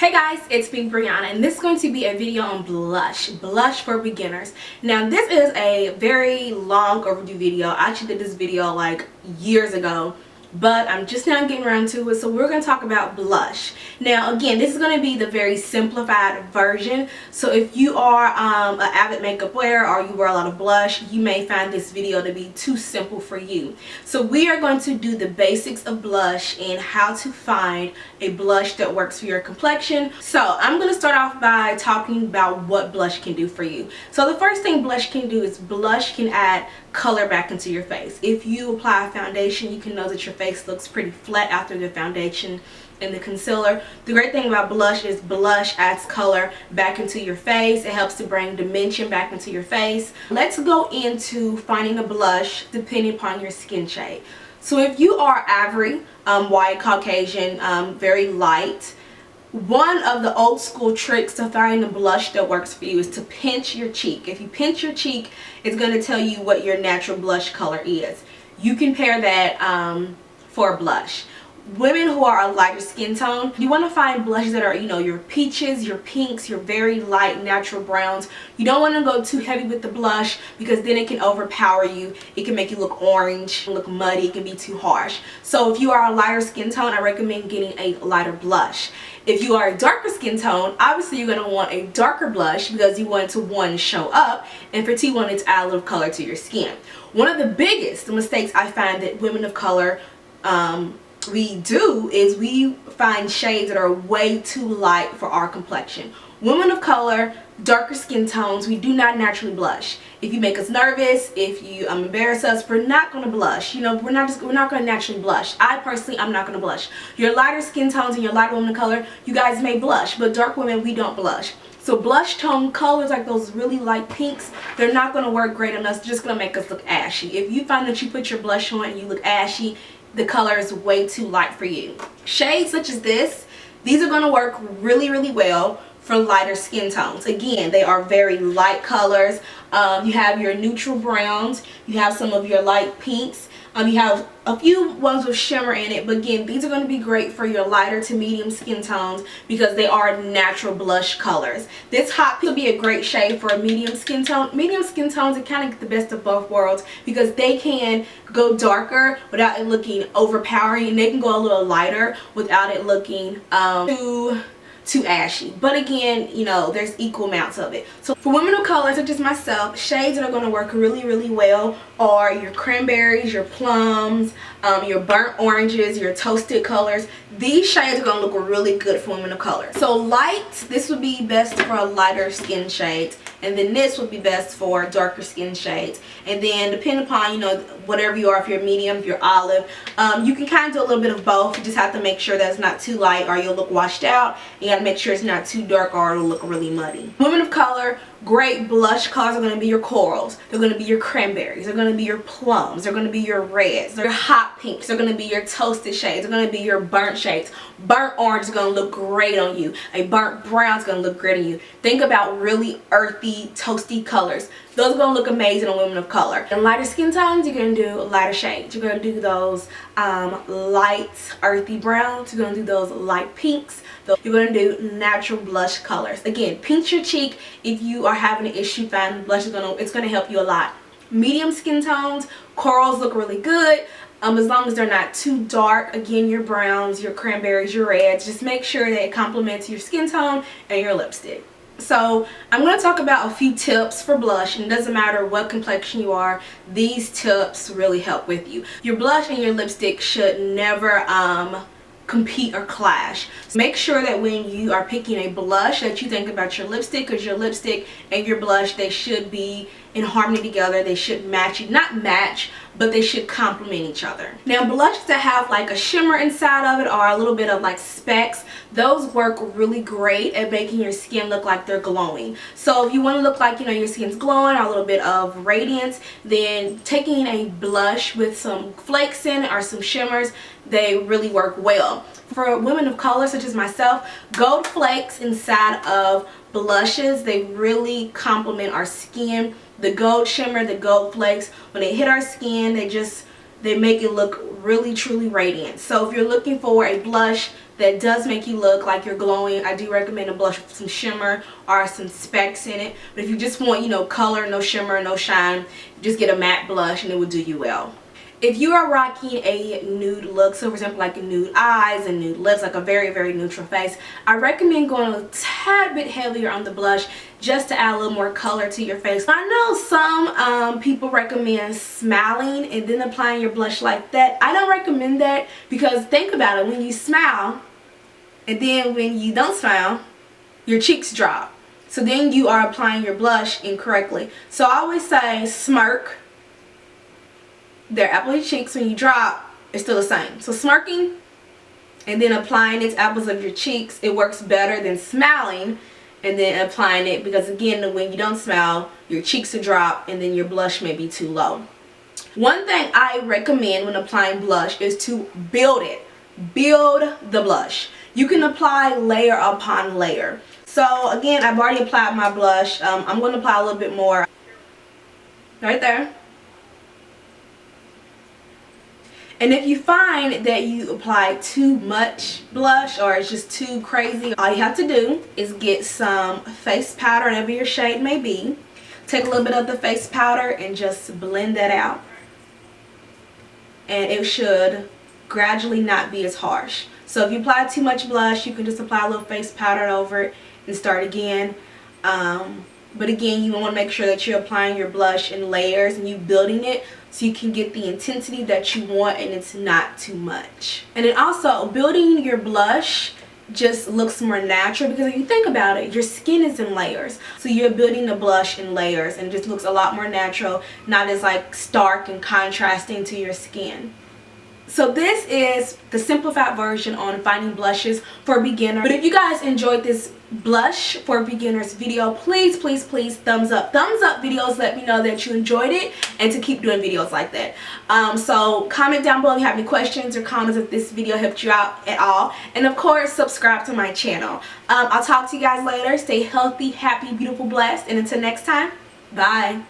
Hey guys, it's me Brianna, and this is going to be a video on blush for beginners. Now this is a very long overdue video. I actually did this video like years ago, but I'm just now getting around to it. So we're going to talk about blush. Now again, this is going to be the very simplified version. So if you are an avid makeup wearer or you wear a lot of blush, you may find this video to be too simple for you. So we are going to do the basics of blush and how to find a blush that works for your complexion. So I'm going to start off by talking about what blush can do for you. So the first thing blush can do is blush can add color back into your face. If you apply a foundation, you can know that your face looks pretty flat after the foundation and the concealer. The great thing about blush is blush adds color back into your face. It helps to bring dimension back into your face. Let's go into finding a blush depending upon your skin shade. So if you are ivory, white, Caucasian, very light, one of the old school tricks to find a blush that works for you is to pinch your cheek. If you pinch your cheek, it's going to tell you what your natural blush color is. You can pair that for a blush. Women who are a lighter skin tone, you want to find blushes that are, your peaches, your pinks, your very light natural browns. You don't want to go too heavy with the blush because then it can overpower you. It can make you look orange, look muddy, it can be too harsh. So if you are a lighter skin tone, I recommend getting a lighter blush. If you are a darker skin tone, obviously you're going to want a darker blush because you want it to, one, show up, and for two, you want it to add a little color to your skin. One of the biggest mistakes I find that women of color we do is we find shades that are way too light for our complexion. Women of color, darker skin tones, we do not naturally blush. If you make us nervous, if you embarrass us, we're not going to blush. We're not going to naturally blush. I personally, I'm not going to blush. Your lighter skin tones and your lighter women of color, you guys may blush, but dark women, we don't blush. So blush tone colors like those really light pinks, they're not going to work great on us. They're just going to make us look ashy. If you find that you put your blush on and you look ashy, the color is way too light for you. Shades such as this, these are going to work really, really well for lighter skin tones. Again, they are very light colors. You have your neutral browns, you have some of your light pinks, you have a few ones with shimmer in it, but again, these are going to be great for your lighter to medium skin tones because they are natural blush colors. This hot pink will be a great shade for a medium skin tone. Medium skin tones, it kind of get the best of both worlds because they can go darker without it looking overpowering, and they can go a little lighter without it looking too ashy. But again, there's equal amounts of it. So for women of color such as myself, shades that are going to work really, really well are your cranberries, your plums, your burnt oranges, your toasted colors. These shades are going to look really good for women of color. So light, this would be best for a lighter skin shade, and then this would be best for darker skin shades. And then depending upon, whatever you are, if you're medium, if you're olive, you can kind of do a little bit of both. You just have to make sure that it's not too light or you'll look washed out. You got to make sure it's not too dark or it'll look really muddy. Women of color, great blush colors are going to be your corals. They're going to be your cranberries. They're going to be your plums. They're going to be your reds. They're hot pinks. They're going to be your toasted shades. They're going to be your burnt shades. Burnt orange is going to look great on you. A burnt brown is going to look great on you. Think about really earthy, toasty colors. Those are going to look amazing on women of color. In lighter skin tones, you're going to do lighter shades. You're going to do those light, earthy browns. You're going to do those light pinks. You're going to do natural blush colors. Again, pinch your cheek if you are having an issue finding blush. It's going to help you a lot. Medium skin tones, corals look really good. As long as they're not too dark. Again, your browns, your cranberries, your reds. Just make sure that it complements your skin tone and your lipstick. So I'm going to talk about a few tips for blush, and it doesn't matter what complexion you are, these tips really help with you. Your blush and your lipstick should never compete or clash. So make sure that when you are picking a blush that you think about your lipstick, because your lipstick and your blush, they should be in harmony together. They should match, not match, but they should complement each other. Now blushes that have like a shimmer inside of it or a little bit of like specks, those work really great at making your skin look like they're glowing. So if you want to look like your skin's glowing or a little bit of radiance, then taking a blush with some flakes in it or some shimmers, they really work well. For women of color such as myself, gold flakes inside of blushes, they really complement our skin. The gold shimmer, the gold flakes, when they hit our skin, they make it look really truly radiant. So if you're looking for a blush that does make you look like you're glowing, I do recommend a blush with some shimmer or some specks in it. But if you just want, you know, color, no shimmer, no shine, just get a matte blush and it will do you well. If you are rocking a nude look, so for example like nude eyes and nude lips, like a very neutral face, I recommend going a tad bit heavier on the blush just to add a little more color to your face. I know some people recommend smiling and then applying your blush like that. I don't recommend that, because think about it, when you smile and then when you don't smile, your cheeks drop. So then you are applying your blush incorrectly. So I always say smirk. Their apple of your cheeks, when you drop, it's still the same. So smirking and then applying it to apples of your cheeks, it works better than smiling and then applying it, because again, when you don't smile, your cheeks will drop and then your blush may be too low. One thing I recommend when applying blush is to build it. Build the blush. You can apply layer upon layer. So again, I've already applied my blush. I'm going to apply a little bit more right there. And if you find that you apply too much blush or it's just too crazy, all you have to do is get some face powder, whatever your shade may be. Take a little bit of the face powder and just blend that out. And it should gradually not be as harsh. So if you apply too much blush, you can just apply a little face powder over it and start again. But again, you want to make sure that you're applying your blush in layers and you building it so you can get the intensity that you want and it's not too much. And then also, building your blush just looks more natural, because if you think about it, your skin is in layers. So you're building the blush in layers and it just looks a lot more natural, not as like stark and contrasting to your skin. So this is the simplified version on finding blushes for beginners. But if you guys enjoyed this blush for beginners video, please thumbs up videos. Let me know that you enjoyed it and to keep doing videos like that. So comment down below if you have any questions or comments if this video helped you out at all, and of course subscribe to my channel. I'll talk to you guys later. Stay healthy, happy, beautiful, blessed, and until next time, bye.